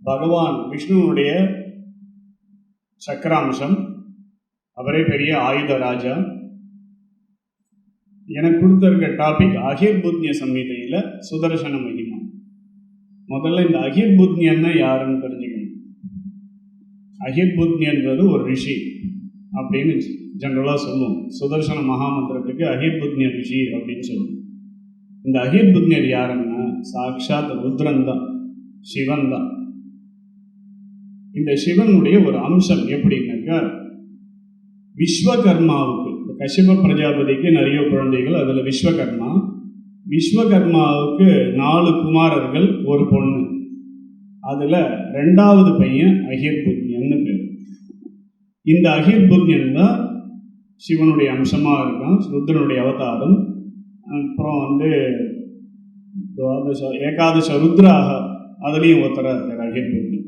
பகவான் விஷ்ணுவுடைய சக்கராம்சம், அவரே பெரிய ஆயுத ராஜா. எனக்கு கொடுத்துருக்க டாபிக் அகிர்புத்னிய சம்ஹிதையில் சுதர்சன மகிமா. முதல்ல இந்த அகிர்புத்னியன்னா யாருன்னு தெரிஞ்சுக்கணும். அகிர்புத்னியன்றது ஒரு ரிஷி அப்படின்னு ஜென்ரலாக சொல்லுவோம். சுதர்சன மகாமந்திரத்துக்கு அகிர்புத்னிய ரிஷி அப்படின்னு சொல்லுவோம். இந்த அகிர்புத்னியர் யாருன்னா சாக்ஷாத் ருத்ரன் தான், சிவன் தான். இந்த சிவனுடைய ஒரு அம்சம் எப்படின்னாக்கா, விஸ்வகர்மாவுக்கு, கஷ்யப பிரஜாபதிக்கு நிறைய குழந்தைகள், அதில் விஸ்வகர்மாவுக்கு 4 குமாரர்கள், ஒரு பொண்ணு. அதில் 2வது பையன் அகிர்புத்னியன்னு பேர். இந்த அகிர்புத்னியன் தான் சிவனுடைய அம்சமாக இருக்கான், ருத்ரனுடைய அவதாரம். அப்புறம் ஏகாதச ருத்ராக அதுலேயும் ஒருத்தராக இருக்கார் அகிர்புத்னியன்.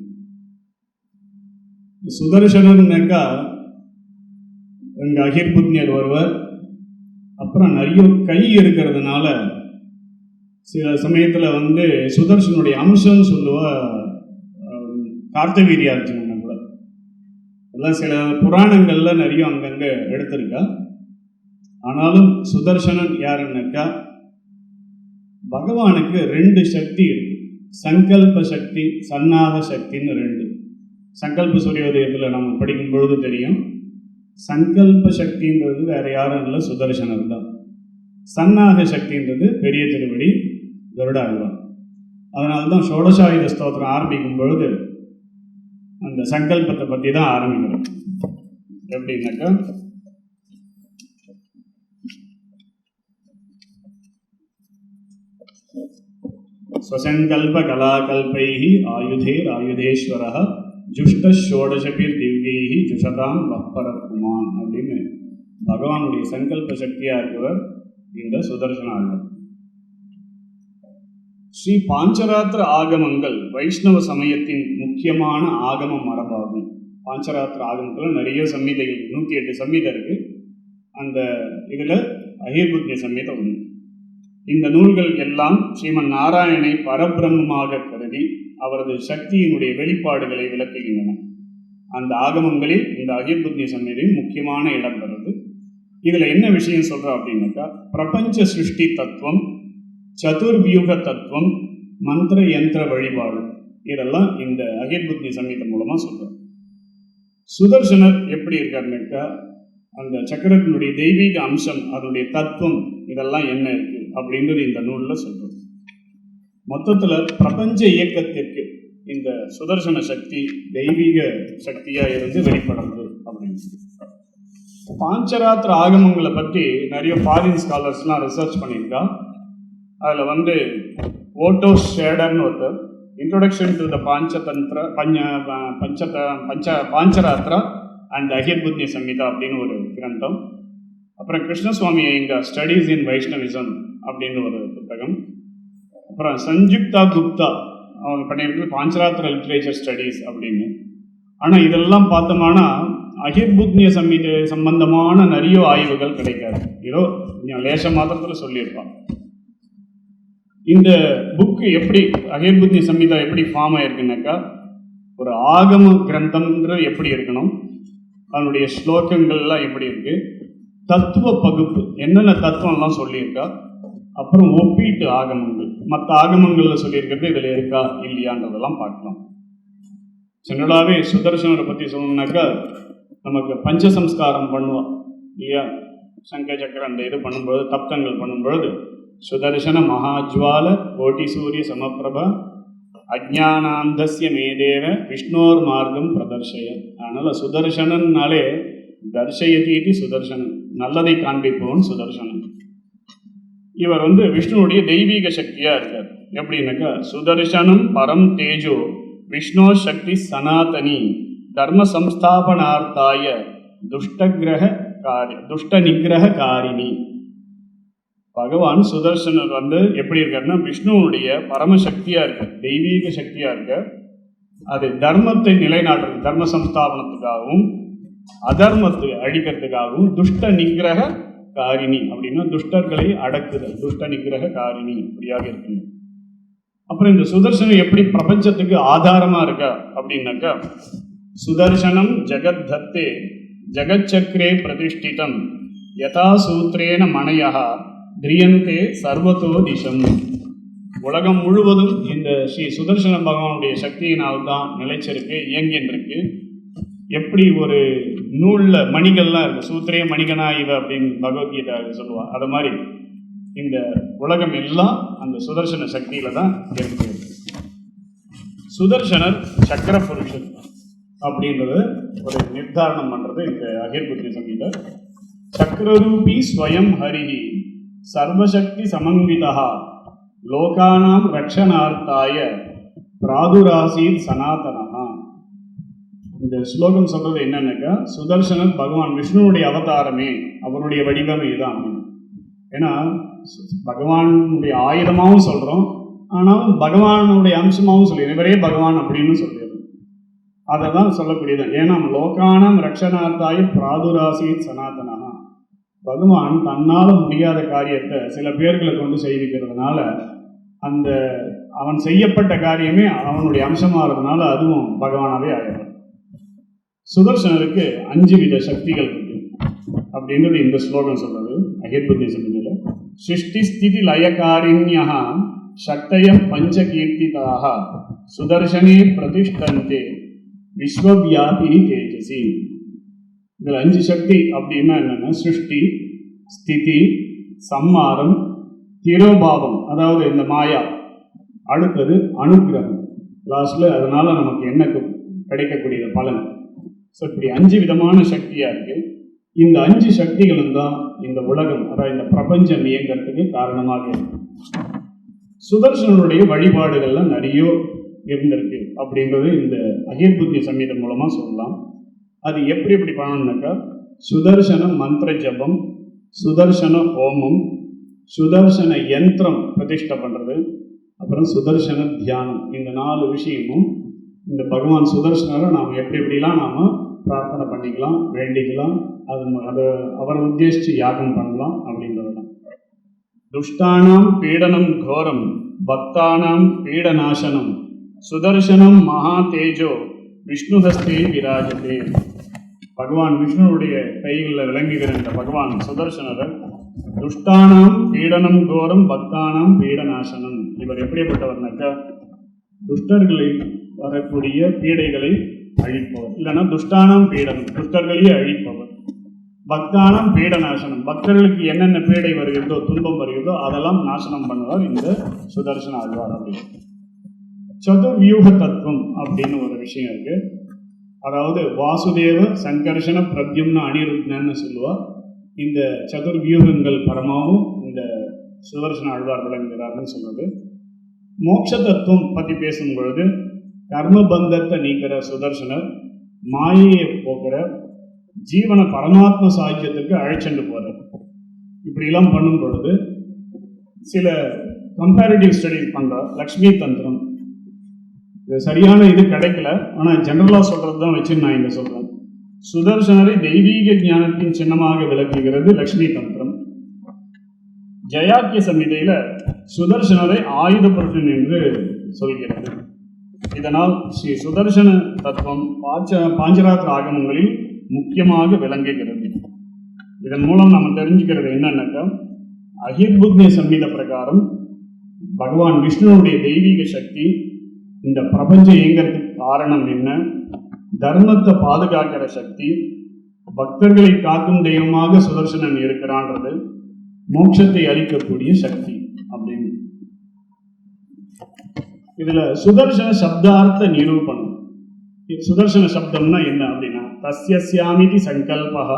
சுதர்சனன்னாக்கா இங்கே அகிர்புத்னியர் ஒருவர். அப்புறம் நிறைய கை இருக்கிறதுனால சில சமயத்தில் சுதர்சனுடைய அம்சம்னு சொல்லுவா கார்த்தவீரியார்ஜுனனை கூட. எல்லாம் சில புராணங்களில் நிறைய அங்கங்கே எடுத்திருக்கா. ஆனாலும் சுதர்சனன் யாருன்னாக்கா, பகவானுக்கு 2 சக்தி இருக்கு. சங்கல்ப சக்தி, சன்னாத சக்தின்னு 2. சங்கல்ப சூரியோதயத்தில் நம்ம படிக்கும் பொழுது தெரியும். சங்கல்ப சக்தின்றது வேற யாரும் இல்லை, சுதர்சனர் தான். சன்னாக சக்தின்றது பெரிய திருவடி கருடாழ்வார். அதனால தான் ஷோடசாயுத ஸ்தோத்திரம் ஆரம்பிக்கும் பொழுது அந்த சங்கல்பத்தை பற்றி தான் ஆரம்பிக்கிறோம். எப்படின்னாக்கா, ஸ்வசங்கல்ப கலாகல்பைஹி ஆயுதேர் ஆயுதேஸ்வரः ஜுஷ்ட ஷோடசபிர் திவ்யைஹி ஜுஷதாம் வப்பரத்குமான் அப்படின்னு பகவானுடைய சங்கல்ப சக்தியாக இருக்கிறவர் இந்த சுதர்சன ஆழ்வார். ஸ்ரீ பாஞ்சராத்திர ஆகமங்கள் வைஷ்ணவ சமயத்தின் முக்கியமான ஆகம மரபாகும். பாஞ்சராத்திர ஆகமத்தில் நிறைய சம்ஹிதைகள், 108 சம்ஹிதை இருக்கு. அந்த இதில் அகிர்புத்னிய சம்ஹிதை ஒன்று. இந்த நூல்கள் எல்லாம் ஸ்ரீமன் நாராயணனை பரபிரம்மமாக கருதி அவரது சக்தியினுடைய வெளிப்பாடுகளை விளக்குகின்றன. அந்த ஆகமங்களில் இந்த அகிர்புத்னிய சம்ஹிதை முக்கியமான இடம் பெறுது. இதில் என்ன விஷயம் சொல்கிறோம் அப்படின்னாக்கா, பிரபஞ்ச சிருஷ்டி தத்துவம், சதுர்வியூக தத்துவம், மந்திர யந்திர வழிபாடு, இதெல்லாம் இந்த அகிர்புத்னிய சம்ஹிதை மூலமாக சொல்கிறோம். சுதர்சனர் எப்படி இருக்காருனாக்கா, அந்த சக்கரத்தினுடைய தெய்வீக அம்சம், அதனுடைய தத்துவம், இதெல்லாம் என்ன இருக்குது அப்படின்றது இந்த நூலில் சொல்கிறது. மொத்தத்தில் பிரபஞ்ச இயக்கத்திற்கு இந்த சுதர்சன சக்தி தெய்வீக சக்தியாக இருந்து வெளிப்படுறது அப்படின்னு. பாஞ்சராத்திர ஆகமங்களை பற்றி நிறைய ஃபாரின் ஸ்காலர்ஸ்லாம் ரிசர்ச் பண்ணியிருக்கா. அதில் ஓட்டோ ஷேடர்னு ஒருத்தர் introduction to the Panchatantra Pancharatra and Ahirbudhnya Samhita அப்படின்னு ஒரு கிரந்தம். அப்புறம் கிருஷ்ணசுவாமி ஐயங்கார் ஸ்டடீஸ் இன் வைஷ்ணவிசம் அப்படின்னு ஒரு புத்தகம். அப்புறம் சஞ்சுக்தா குப்தா அவங்க பண்ணியிருக்கு பாஞ்சராத்திர லிட்ரேச்சர் ஸ்டடீஸ் அப்படின்னு. ஆனால் இதெல்லாம் பார்த்தோம்னா அகிர்புத்னிய சம்ஹிதை சம்பந்தமான நிறைய ஆய்வுகள் கிடைக்காது. ஏதோ லேச மாத்திரத்தில் சொல்லியிருப்பான். இந்த புக்கு எப்படி அகிர்புத்னிய சம்ஹிதா எப்படி ஃபார்ம் ஆயிருக்குனாக்கா, ஒரு ஆகம கிரந்தம்ன்றது எப்படி இருக்கணும், அதனுடைய ஸ்லோகங்கள்லாம் எப்படி இருக்கு, தத்துவ பகுப்பு என்னென்ன தத்துவம்லாம் சொல்லியிருக்கா, அப்புறம் ஒப்பீட்டு ஆகமங்கள் மற்ற ஆகமங்களில் சொல்லியிருக்கிறது இதில் இருக்கா இல்லையான்றதெல்லாம் பார்க்கலாம். ஜெனரலாகவே சுதர்சனரை பற்றி சொல்லணுன்னாக்கா, நமக்கு பஞ்சசம்ஸ்காரம் பண்ணுவோம் இல்லையா, சங்க சக்கர அந்த இது பண்ணும்பொழுது, தப்தங்கள் பண்ணும்பொழுது சுதர்சன மகாஜ்வால கோட்டி சூரிய சமப்பிரபா அஜ்ஞானாந்தஸ்ய மேதேவ விஷ்ணோர் மார்க்கம் பிரதர்ஷய. அதனால் சுதர்சனன்னாலே தர்ஷயதி சுதர்சனன், நல்லதை காண்பிப்பவன் சுதர்சனன். இவர் விஷ்ணுவுடைய தெய்வீக சக்தியாக இருக்கார். எப்படின்னாக்கா, சுதர்சனம் பரம் தேஜோ விஷ்ணோ சக்தி சனாதனி தர்ம சம்ஸ்தாபனார்த்தாய துஷ்ட நிகிரக காரிணி. பகவான் சுதர்சனர் எப்படி இருக்காருன்னா, விஷ்ணுவுடைய பரமசக்தியாக இருக்கார், தெய்வீக சக்தியாக இருக்கார். அது தர்மத்தை நிலைநாட்டுறது, தர்ம சம்ஸ்தாபனத்துக்காகவும் அதர்மத்தை அழிக்கிறதுக்காகவும் துஷ்ட நிகிரக காரிணி அப்படின்னா துஷ்டர்களை அடக்குதல், துஷ்ட நிகிரக காரிணி இப்படியாக இருக்குங்க. அப்புறம் இந்த சுதர்சனம் எப்படி பிரபஞ்சத்துக்கு ஆதாரமா இருக்கா அப்படின்னாக்கா, சுதர்சனம் ஜெகத் தத்தே ஜெகச்சக்கரே பிரதிஷ்டிதம் யதா சூத்ரேன மனையா திரியந்தே சர்வதோ திசம். உலகம் முழுவதும் இந்த ஸ்ரீ சுதர்சன பகவானுடைய சக்தியினால்தான் நிலைச்சிருக்கு, இயங்கின்றிருக்கு. எப்படி ஒரு நூலில் மணிகள்லாம் இருக்கு, சூத்திரே மணிகனா இவ அப்படின்னு பகவத்கீதா சொல்லுவா. அது மாதிரி இந்த உலகம் எல்லாம் அந்த சுதர்சன சக்தியில தான் இருக்கு. சுதர்சனர் சக்கர புருஷன் அப்படின்றது ஒரு நிர்தாரணம் பண்றது இந்த அகிர்புத்திர சங்கீத. சக்கரரூபி ஸ்வயம் ஹரிஹி சர்வசக்தி சமன்விதா லோகானாம் ரக்ஷணார்த்தாய பிராதுராசீத் சனாதனஹா. இந்த ஸ்லோகம் சொல்றது என்னன்னாக்கா, சுதர்சனர் பகவான் விஷ்ணுவுடைய அவதாரமே, அவருடைய வடிவமே தான். ஏன்னா பகவானுடைய ஆயுதமாகவும் சொல்றோம், ஆனாலும் பகவானுடைய அம்சமாகவும் சொல்லிடுறோம். இவரே பகவான் அப்படின்னு சொல்லிடுறோம். அதை தான் சொல்லக்கூடியது. ஏன்னா லோகானாம் ரக்ஷணார்த்தாய பிராதுராசீத் சனாதனஹா. பகவான் தன்னால முடியாத காரியத்தை சில பேர்களை கொண்டு செய்விக்கிறதுனால அந்த அவன் செய்யப்பட்ட காரியமே அவனுடைய அம்சமாகிறதுனால அதுவும் பகவானாவே ஆயிடும். சுதர்சனருக்கு 5 வித சக்திகள் இருக்கு அப்படின்றது இந்த ஸ்லோகம் சொல்றது அகிர்புத்திர சங்கீதத்துல. சிருஷ்டி ஸ்திதி லயகாரிண்யா சக்தய பஞ்ச கீர்த்திதாக சுதர்சனே பிரதிஷ்டந்தே விஸ்வவியாபினி தேஜசி. இதில் 5 சக்தி அப்படின்னா என்னன்னா, சிருஷ்டி, ஸ்திதி, சம்மாரம், திரோபாவம் அதாவது இந்த மாயா, அடுத்தது அனுக்கிரகம், லாஸ்ட்ல அதனால நமக்கு என்ன கிடைக்கக்கூடிய பலன். ஸோ இப்படி 5 விதமான சக்தியா இருக்கு. இந்த 5 சக்திகளும் தான் இந்த உலகம், அதாவது இந்த பிரபஞ்சம் இயங்கிறதுக்கு காரணமாக இருக்கு. சுதர்சனனுடைய வழிபாடுகள்லாம் நிறைய இருந்திருக்கு அப்படின்றது இந்த அகிர்புத்திர சங்கீதம் மூலமா சொல்லலாம். அது எப்படி எப்படி பண்ணணும்னாக்கா, சுதர்சன மந்திர ஜபம், சுதர்சன ஹோமம், சுதர்சன யந்திரம் பிரதிஷ்டை பண்ணுறது, அப்புறம் சுதர்சன தியானம். இந்த 4 விஷயமும் இந்த பகவான் சுதர்சனரை நாம் எப்படி எப்படிலாம் நாம் பிரார்த்தனை பண்ணிக்கலாம், வேண்டிக்கலாம், அதை அவரை உத்தேசித்து யாகம் பண்ணலாம் அப்படின்றது தான். துஷ்டானாம் பீடனம் கோரம் பக்தானாம் பீடநாசனம் சுதர்சனம் மகா தேஜோ விஷ்ணுஹஸ்தே விராஜதே. பகவான் விஷ்ணுவுடைய கைகளில் விளங்குகிற இந்த பகவான் சுதர்சனர் துஷ்டானாம் பீடனம் கோரம் பக்தானாம் பீடநாசனம். இவர் எப்படிப்பட்டவர்னாக்கா, துஷ்டர்களை வரக்கூடிய பீடைகளை அழிப்பவர், இல்லைன்னா துஷ்டானாம் பீடனம் துஷ்டர்களையே அழிப்பவர், பக்தானாம் பீடநாசனம் பக்தர்களுக்கு என்னென்ன பீடை வருகிறதோ துன்பம் வருகிறதோ அதெல்லாம் நாசனம் பண்ணுவார் இந்த சுதர்சன ஆழ்வார் அப்படின்னு. சதுர்வியூக தத்துவம் அப்படின்னு ஒரு விஷயம் இருக்கு. அதாவது வாசுதேவ சங்கர்ஷன பிரத்யும்ன அனிருத்னன்னு சொல்லுவா. இந்த சதுர்வியூகங்கள் பரமாவும் இந்த சுதர்சன ஆழ்வார் விளங்குகிறார்னு சொல்றது. மோட்ச தத்துவம் பற்றி பேசும் பொழுது கர்மபந்தத்தை நீக்கிற சுதர்சனர், மாயையை போக்குற, ஜீவனை பரமாத்ம சாட்சியத்துக்கு அழைச்சென்று போறார். இப்படிலாம் பண்ணும் பொழுது சில கம்பேரிட்டிவ் ஸ்டடி பண்றார். லக்ஷ்மி தந்திரம் இது சரியான இது கிடைக்கல, ஆனால் ஜெனரலாக சொல்றது தான் வச்சு நான் இங்கே சொல்றேன். சுதர்சனரை தெய்வீக ஞானத்தின் சின்னமாக விளக்குகிறது லக்ஷ்மி தந்திரம். ஜயாக்கிய சம்ஹிதையில சுதர்சனரை ஆயுத புருஷன் என்று சொல்கிறது. இதனால் ஸ்ரீ சுதர்சன தத்துவம் பாஞ்சராத்திர ஆகமங்களில் முக்கியமாக விளங்குகிறது. இதன் மூலம் நம்ம தெரிஞ்சுக்கிறது என்னன்னாக்கா, அகிர்புத்திர சம்ஹித பிரகாரம் பகவான் விஷ்ணுவுடைய தெய்வீக சக்தி இந்த பிரபஞ்சம் இயங்கிறதுக்கு காரணம் என்ன, தர்மத்தை பாதுகாக்கிற சக்தி, பக்தர்களை காக்கும் தெய்வமாக சுதர்சனன் இருக்கிறான்றது, மோட்சத்தை அளிக்கக்கூடிய சக்தி அப்படின்னு. இதுல சுதர்சன சப்தார்த்த நிரூபணம். சுதர்சன சப்தம்னா என்ன அப்படின்னா, தஸ்யஸ்யாமிதி சங்கல்பஹ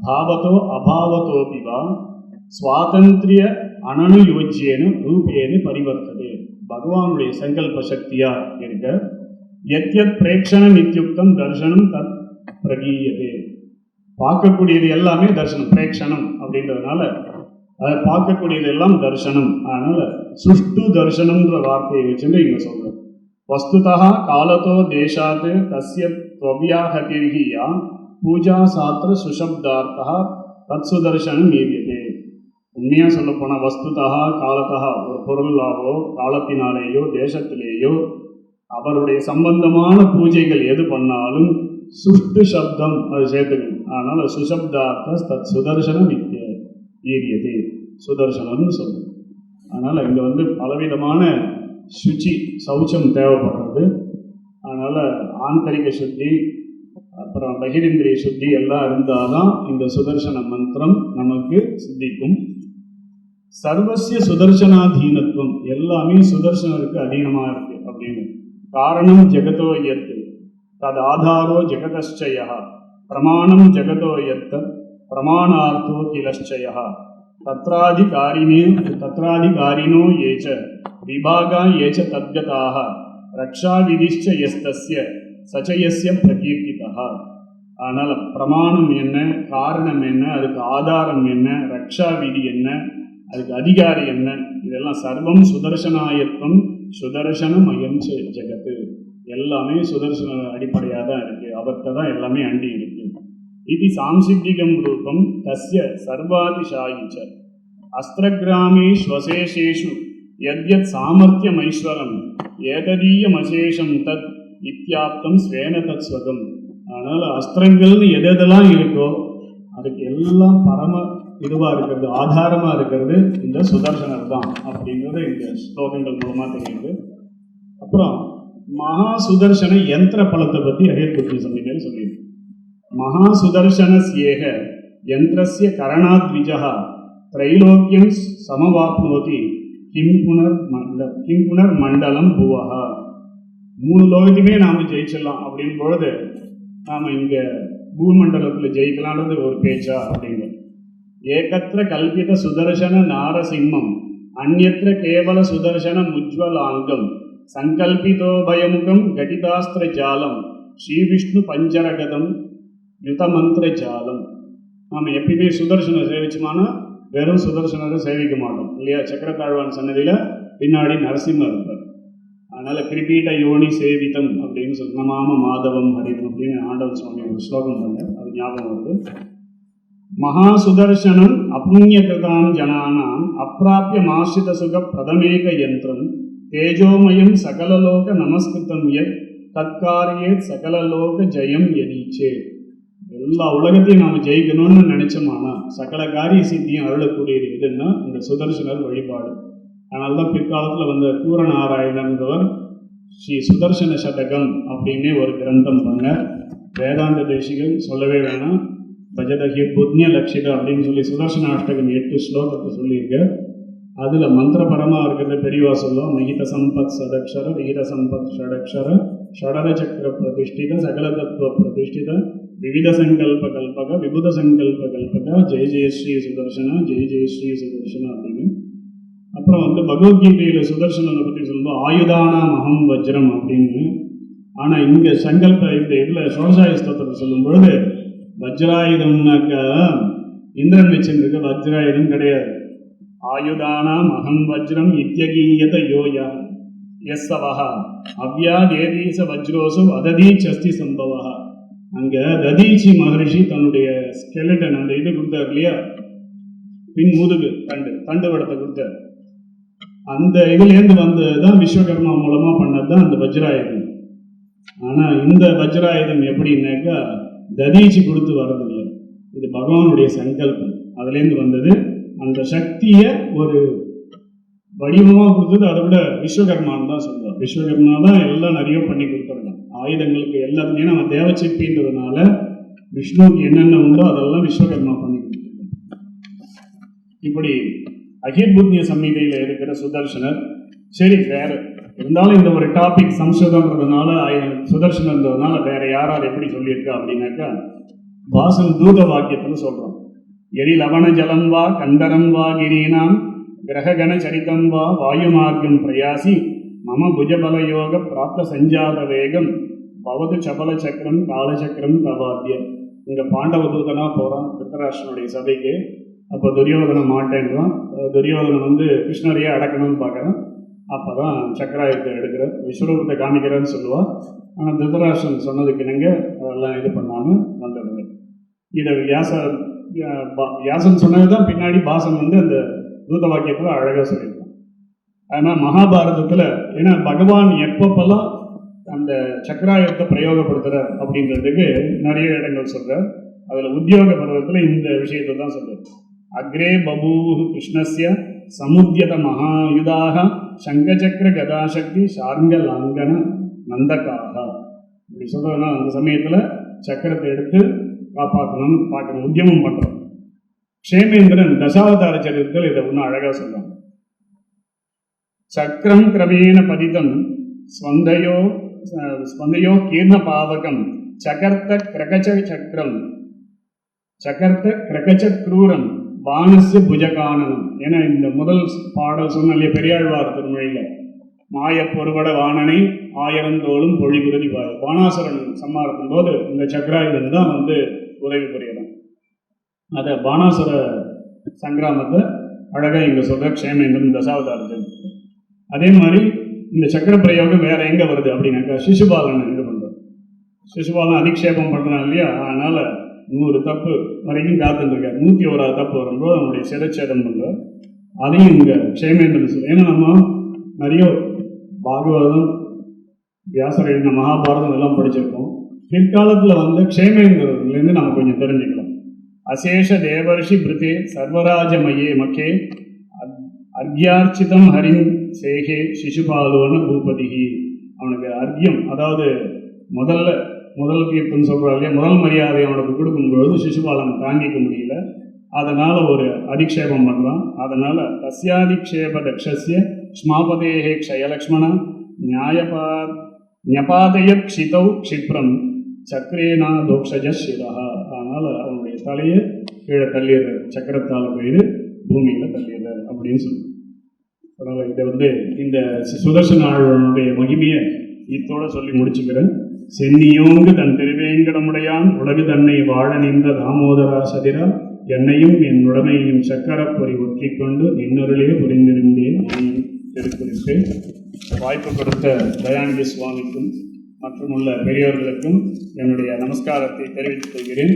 பாவதோ அபாவதோபிவா சுவாதந்திரிய அனனுயோஜ்யேன ரூபேன பரிவர்த்ததே. பகவானுடைய சங்கல்ப சக்தியா இருக்க, எத்யத் பிரேக்ஷணம் இத்யுக்தம் தர்சனம் தத் பிரகீயதே. பார்க்கக்கூடியது எல்லாமே தர்சனம், பிரேக்ஷணம் அப்படின்றதுனால அதை பார்க்கக்கூடியது எல்லாம் தர்சனம். அதனால சுஷ்டு தர்சனம்ன்ற வார்த்தையை வச்சுட்டு இங்க சொல்றோம். வஸ்துதா காலத்தோ தேசாத் தஸ்ய த்வவ்யாஹதிர்ஹியா பூஜா சாத்திர சுஷப்தார்த்தா தத் சுதர்சனம் ஏவியதே. உண்மையாக சொல்லப்போனால் வஸ்துதா காலத்தா ஒரு பொருளாவோ காலத்தினாலேயோ தேசத்திலேயோ அவருடைய சம்பந்தமான பூஜைகள் எது பண்ணாலும் சுஷ்டு சப்தம் அது சேர்த்துக்கணும். அதனால் சுசப்தார்த்த தத் சுதர்சனம் ஈரியது சுதர்சனம்னு சொல்லுவோம். அதனால் இங்கே பலவிதமான சுச்சி சௌச்சம் தேவைப்படுறது. அதனால் ஆந்தரிக சுத்தி அப்புறம் பகிரிந்திரிய சுத்தி எல்லாம் இருந்தால் தான் இந்த சுதர்சன மந்திரம் நமக்கு சித்திக்கும். சர்வசிய சுதர்சனாதீனத்துவம் எல்லாமே சுதர்சனருக்கு அதீனமாக இருக்கு அப்படின்னு. காரணம் ஜெகதோ யத் தது ஆதாரோ ஜெகதச்சய பிரமாணம் ஜெகதோ யத் பிரமாணார்த்தோ கிலச்சய தத்ராதிகாரினோ ஏச்ச விபாகா ஏச்ச தத்கதாக ரக்ஷா விதிஷ்ச யஸ்தஸ்ய சச்சயஸ்ய பிரகீர்த்திதா. அதனால் பிரமாணம் என்ன, காரணம் என்ன, அதுக்கு ஆதாரம் என்ன, ரக்ஷா விதி என்ன, அதுக்கு அதிகாரி என்ன, இதெல்லாம் சர்வம் சுதர்சனாயத்வம் சுதர்சனமயம் ஜெகத்து. எல்லாமே சுதர்சன அடிப்படையாக தான் இருக்கு. அவர்கிட்ட தான் எல்லாமே அண்டி இருக்கு. இது சாம்சித்திகம் ரூபம் தஸ்ய சர்வாதிசாயிச்ச அஸ்திரகிராமே ஸ்வசேஷேஷு யத்யத் சாமர்த்தியம் ஐஸ்வரம் ஏததீயம் அசேஷம் தத் இத்தியாப்தம் ஸ்வேன தத் ஸ்வகம். அதனால் அஸ்திரங்கள்னு எதெல்லாம் இருக்கோ அதுக்கு எல்லாம் பரம இதுவாக இருக்கிறது, ஆதாரமாக இருக்கிறது இந்த சுதர்சனர் தான் அப்படிங்கிறது இந்த ஸ்லோகங்கள் மூலமாக தெரியுது. அப்புறம் மகா சுதர்சன யந்திர பலத்தை பற்றி அகேத்புத்தி சம்ஹிதை சொல்லியிருக்கு. மகா சுதர்சனஸ்யேக யந்திரஸ்ய கரணாத்விஜா திரைலோக்கியம் சமவாப்னோதி கிம் புனர் மண்டலம் புவஹா. 3 லோகத்தையுமே நாம் ஜெயிச்சிடலாம் அப்படின் பொழுது நாம் இங்கே பூமண்டலத்தில் ஜெயிக்கலான்றது ஒரு பேச்சா அப்படிங்கிறது. ஏகத்திர கல்பித சுதர்சன நாரசிம்மம் அந்யத்ர கேவல சுதர்சன முஜ்வலாங்கம் சங்கல்பிதோபயமுகம் கடிதாஸ்திர ஜாலம் ஸ்ரீ விஷ்ணு பஞ்சரகதம் யுதமந்திர ஜாலம். நாம் எப்பயுமே சுதர்சனை சேவிச்சோம்னா வெறும் சுதர்சனரை சேவிக்க மாட்டோம் இல்லையா? சக்கரத்தாழ்வான் சன்னதியில் பின்னாடி நரசிம்மர் இருப்பார். அதனால் கிரிபீட யோனி சேவிதம் அப்படின்னு சொல்லி நமாம மாதவம் ஹரிதம் அப்படின்னு ஆண்டவன் சுவாமி ஒரு ஸ்லோகம் பண்ணார். அது ஞாபகம் வருது. மகா சுதர்சனம் அபுண்யகிருதாம் ஜனானாம் அப்பிராபிய மாசித சுக பிரதமேக யந்திரம் தேஜோமயம் சகலலோக நமஸ்கிருதம் யத் தற்காரியேத் சகலலோக ஜெயம் எதீச்சே. எல்லா உலகத்தையும் நாம் ஜெயிக்கணும்னு நினைச்சோமானா சகல காரிய சித்தியும் அருளக்கூடியது எதுன்னா இந்த சுதர்சனர் வழிபாடு. அதனால்தான் பிற்காலத்தில் வந்த கூரநாராயணன்றவர் ஸ்ரீ சுதர்சன சதகம் அப்படின்னே ஒரு கிரந்தம் பண்ண. வேதாந்த தேசிகள் சொல்லவே வேணாம். பஜதகி புத்ய லட்சிதா அப்படின்னு சொல்லி சுதர்சன அஷ்டகம் 8 ஸ்லோகத்தை சொல்லியிருக்க. அதில் மந்திரபரமாக இருக்கிறத பெரியவா சொல்லுவோம். மகித சம்பத் சதக்ஷர விகித சம்பத் ஷடக்ஷர ஷடர சக்கர பிரதிஷ்டித சகல தத்துவ பிரதிஷ்டித விவித சங்கல்ப கல்பக விபுத சங்கல்ப கல்பக ஜெய ஜெய ஸ்ரீ சுதர்சனா ஜெய ஜெய ஸ்ரீ சுதர்சனா அப்படின்னு. அப்புறம் பகவத்கீதையில் சுதர்சனனை பற்றி சொல்லும்போது ஆயுதானாம் அகம் வஜ்ரம் அப்படின்னு. ஆனால் இங்கே சங்கல்ப இந்த இதில் சோழசாய ஸ்தோத்திரத்தை சொல்லும் பொழுது வஜ்ராயுதம்னாக்கா இந்திரன் வச்சுருக்க வஜ்ராயுதம் கிடையாது. ஆயுதானாம் அகம் வஜ்ரம் இத்தியகீயத யோயா எஸ்ஸவஹா அவ்யாதேதீச வஜ்ரோசு அததீச்சஸ்தி சம்பவா. அங்கே ததீச்சி மகரிஷி தன்னுடைய ஸ்கெலட்டன் அந்த இது கொடுத்தார் இல்லையா, பின் முதுகு தண்டு வடத்தை கொடுத்தார். அந்த இதுலேருந்து வந்தது தான் விஸ்வகர்மா மூலமாக பண்ணது தான் அந்த வஜ்ராயுதம். ஆனால் இந்த வஜ்ராயுதம் எப்படின்னாக்கா ததீச்சி கொடுத்து வர்றதில்லை, இது பகவானுடைய சங்கல்பம். அதுலேருந்து வந்தது. அந்த சக்தியை ஒரு வடிவமாக கொடுத்தது அதை விட விஸ்வகர்மான்னு தான் சொல்லுவார். விஸ்வகர்மா தான் எல்லாம் நிறைய பண்ணி கொடுத்துருக்கான் ஆயுதங்களுக்கு எல்லாருமே. நம்ம தேவச்சிப்பின்றதுனால விஷ்ணுவுக்கு என்னென்ன உண்டோ அதெல்லாம் விஸ்வகர்மா பண்ணி கொடுத்துருக்கான். இப்படி அகிர்புத்ய சம்ஹிதையில் இருக்கிற சுதர்சனர். சரி, வேற இருந்தாலும் இந்த ஒரு டாபிக் சம்ஸ்கிருதம்ன்றதுனால சுதர்சனன்றதுனால வேற யாரார் எப்படி சொல்லியிருக்கா அப்படின்னாக்கா வாசல் தூத வாக்கியத்தில் சொல்கிறோம். எரி லவண ஜலம் வா கந்தரம் வா கிரீனாம் கிரககண சரிதம் வா வாயு மார்க்கம் பிரயாசி மம புஜபலயோக பிராப்த சஞ்சாத வேகம் பவது சபல சக்கரம் காலச்சக்கரம் தவாத்தியம். இங்கே பாண்டவ தூதனாக போகிறான் திருத்தராஷ்டிரனுடைய சபைக்கு. அப்போ துரியோதனை மாட்டேன்றான். துரியோதனன் கிருஷ்ணரையே அடக்கணும்னு பார்க்குறான். அப்போ தான் சக்கராயுதத்தை எடுக்கிற விஸ்வரூபத்தை காமிக்கிறேன்னு சொல்லுவாள். ஆனால் திருதராஷ்டிரன் சொன்னதுக்கு இணங்க அதெல்லாம் இது பண்ணாமல் வந்துடுது. இதை வியாச வியாசன் சொன்னதுதான் பின்னாடி பாசன் வந்து அந்த தூத வாக்கியத்தில் அழகாக சொல்லியிருக்கான். அதனால் மகாபாரதத்தில் ஏன்னா பகவான் எப்பப்பெல்லாம் அந்த சக்கராயுதத்தை பிரயோகப்படுத்துகிறார் அப்படின்றதுக்கு நிறைய இடங்கள் சொல்கிறார். அதில் உத்தியோக பருவத்தில் இந்த விஷயத்தை தான் சொல்கிறார். அக்ரே பபூஹு கிருஷ்ணஸ்ய சமுத்தியத மகாயுதாக சங்கச்சக்கர கதாசக்தி சார்ங்க லாங்கன நந்தகாக இப்படி சொல்கிறதுனா அந்த சமயத்தில் சக்கரத்தை எடுத்து காப்பாற்றணும்னு பார்க்கணும், உத்தியமம் பண்ணுறோம். க்ஷேமேந்திரன் தசாவதார சரித்திரத்தில் இதை ஒன்றும் அழகாக சொல்கிறாங்க. சக்கரம் கிரமேண பதிதம் ஸ்வந்தயோ கீர்ண பாவகம் சகர்த்த கிரகச்ச சக்கரம் சகர்த்த கிரகச்ச க்ரூரம் பானஸ்ய புஜகானனம். ஏன்னா இந்த முதல் பாடல் சொன்னாலே பெரியாழ்வார் திருமொழியில் மாய பொறுபட வாணனை ஆயிரந்தோளும் பொழிகுருதி வாய் பானாசுரன் சம்மாரத்தின் போது இந்த சக்கராயுதன் தான் வந்து உதவி புரியலாம். அதை பானாசுர சங்கிராமத்தை அழகாக இங்கே சொல்கிற க்ஷேமேந்திரன் தசாவதாரத்தில். அதே மாதிரி இந்த சக்கர பிரயோகம் வேற எங்கே வருது அப்படின்னாக்கா சிசுபாலன் இது பண்ணுறோம். சிசுபாலன் அதிக்ஷேபம் பண்ணுறான் இல்லையா, அதனால் 100 தப்பு வரைக்கும் காத்துருக்கார். 101வது தப்பு வரும்போது அவனுடைய சிரச்சேதம் பண்ணுறார். அதையும் இங்கே க்ஷேமேந்திரன் சொல்லு. ஏன்னா நம்ம நிறைய பாகவதம் வியாசர் எழுதின மகாபாரதம் எல்லாம் படிச்சிருக்கோம். பிற்காலத்தில் வந்து க்ஷேமேந்திரன்லேருந்து நம்ம கொஞ்சம் தெரிஞ்சுக்கலாம். அசேஷ தேவர்ஷி பிருத்தே சர்வராஜமயே மக்கே அர்க்யார்ச்சிதம் ஹரிம் சேகே சிசுபாலோன பூபதிகி. அவனுக்கு அர்க்யம் அதாவது முதல் கீர்த்தம் சொல்கிறார் இல்லையா, முதல் மரியாதை அவனுக்கு கொடுக்கும்பொழுது சிசுபாலன் தாங்கிக்க முடியல. அதனால் ஒரு அதிக்ஷேபம் பண்ணுறான். அதனால் தஸ்யாதிக்ஷேப தக்ஷஸ்ய ஸ்மாபதேஹே க்ஷயலக்ஷ்மண ஞபாதயத் க்ஷிதௌ க்ஷிப்ரம் சக்கரேனா தோக்ஷஜ சிரா. அதனால் அவனுடைய தலையை கீழே தள்ளிடுறார், சக்கரத்தால் போயிடு பூமியில் தள்ளிடுறார் அப்படின்னு சொல்லுவாங்க. அதனால் இதை வந்து இந்த சுதர்சன ஆழ்வானுடைய மகிமையை இதோட சொல்லி முடிச்சுக்கிறேன். சென்னியோங்கு தன் திருவேங்கடமுடையான் உலகு தன்னை வாழ நின்ற தாமோதரா சதிரா என்னையும் என் உடமையையும் சக்கரப்பொறி ஒற்றிக் கொண்டு இன்னொருளே புரிந்திருந்தேன் திருக்குறிப்பேன். வாய்ப்பு கொடுத்த தயாநிதி சுவாமிக்கும் மற்றும் உள்ள பெரியோர்களுக்கும் என்னுடைய நமஸ்காரத்தை தெரிவித்துக் கொள்கிறேன்.